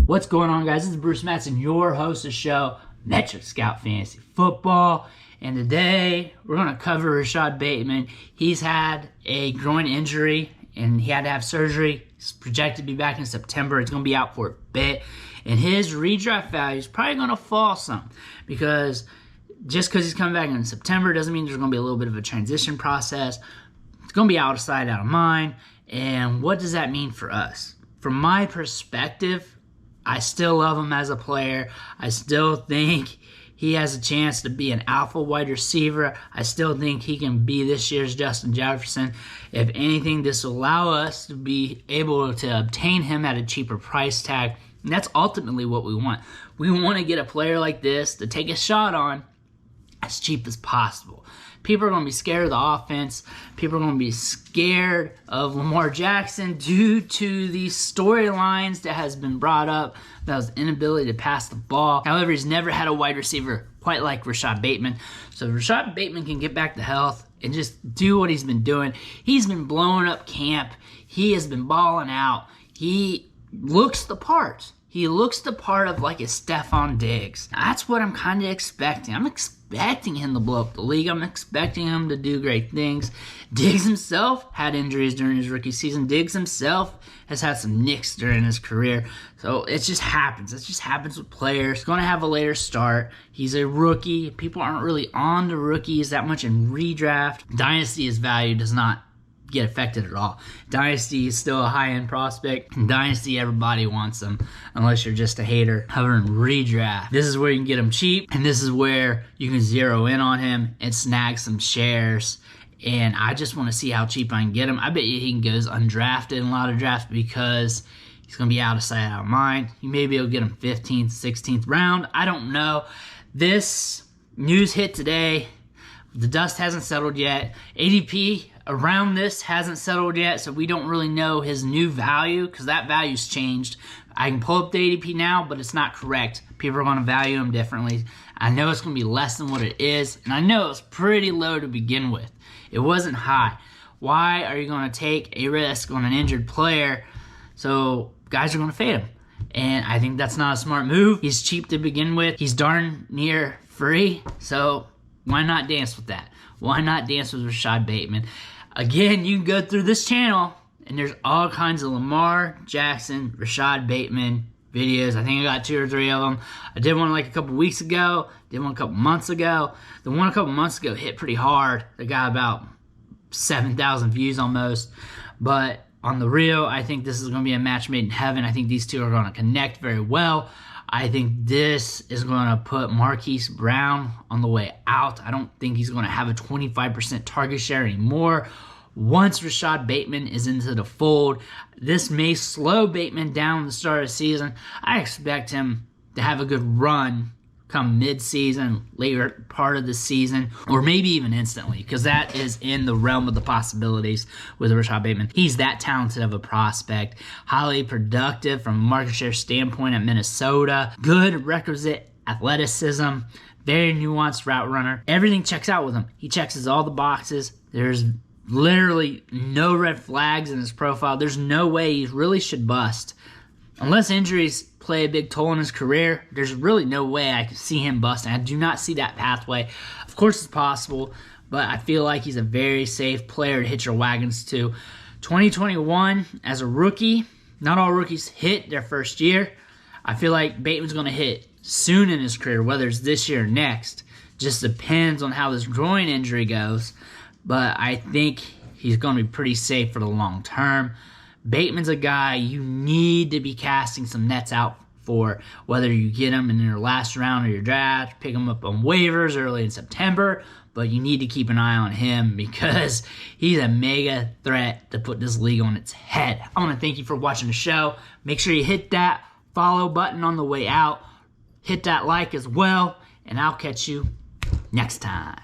What's going on, guys? This is Bruce Matson, your host of the show, Metric Scout Fantasy Football. And today, we're going to cover Rashod Bateman. He's had a groin injury, and he had to have surgery. He's projected to be back in September. He's going to be out for a bit. And his redraft value is probably going to fall some, because just because he's coming back in September doesn't mean there's going to be a little bit of a transition process. It's going to be out of sight, out of mind. And what does that mean for us? From my perspective, I still love him as a player. I still think he has a chance to be an alpha wide receiver. I still think he can be this year's Justin Jefferson. If anything, this will allow us to be able to obtain him at a cheaper price tag. And that's ultimately what we want. We want to get a player like this to take a shot on as cheap as possible. People are going to be scared of the offense. People are going to be scared of Lamar Jackson due to these storylines that has been brought up about his inability to pass the ball. However, he's never had a wide receiver quite like Rashod Bateman. So if Rashod Bateman can get back to health and just do what he's been doing, he's been blowing up camp. He has been balling out. He looks the part. He looks the part of like a Stephon Diggs. That's what I'm kind of expecting. I'm expecting him to blow up the league. I'm expecting him to do great things. Diggs himself had injuries during his rookie season. Diggs himself has had some nicks during his career. So it just happens. It just happens with players. He's going to have a later start. He's a rookie. People aren't really on to rookies that much in redraft. Dynasty, his value does not get affected at all. Dynasty is still a high-end prospect. In Dynasty, everybody wants him, unless you're just a hater. However, in redraft, this is where you can get him cheap, and this is where you can zero in on him and snag some shares. And I just want to see how cheap I can get him. I bet you he goes undrafted in a lot of drafts because he's going to be out of sight, out of mind. You may be able to get him 15th, 16th round. I don't know. This news hit today. The dust hasn't settled yet. ADP around this hasn't settled yet, so we don't really know his new value because that value's changed. I can pull up the ADP now, but it's not correct. People are going to value him differently. I know it's going to be less than what it is, and I know it's pretty low to begin with. It wasn't high. Why are you going to take a risk on an injured player? So guys are going to fade him, and I think that's not a smart move. He's cheap to begin with. He's darn near free, so why not dance with that? Why not dance with Rashod Bateman? Again, you can go through this channel, and there's all kinds of Lamar Jackson, Rashod Bateman videos. I think I got 2 or 3 of them. I did one like a couple weeks ago. Did one a couple months ago. The one a couple months ago hit pretty hard. It got about 7,000 views almost. But on the real, I think this is going to be a match made in heaven. I think these two are going to connect very well. I think this is going to put Marquise Brown on the way out. I don't think he's going to have a 25% target share anymore. Once Rashod Bateman is into the fold, this may slow Bateman down at the start of the season. I expect him to have a good run come mid-season, later part of the season, or maybe even instantly, because that is in the realm of the possibilities with Rashod Bateman. He's that talented of a prospect, highly productive from a market share standpoint at Minnesota, good requisite athleticism, very nuanced route runner. Everything checks out with him. He checks all the boxes. There's literally no red flags in his profile. There's no way he really should bust. Unless injuries play a big toll in his career, there's really no way I can see him busting. I do not see that pathway. Of course it's possible, but I feel like he's a very safe player to hit your wagons to. 2021, as a rookie, not all rookies hit their first year. I feel like Bateman's going to hit soon in his career, whether it's this year or next. Just depends on how this groin injury goes, but I think he's going to be pretty safe for the long term. Bateman's a guy you need to be casting some nets out for, whether you get him in your last round of your draft, pick him up on waivers early in September, but you need to keep an eye on him because he's a mega threat to put this league on its head. I want to thank you for watching the show. Make sure you hit that follow button on the way out. Hit that like as well, and I'll catch you next time.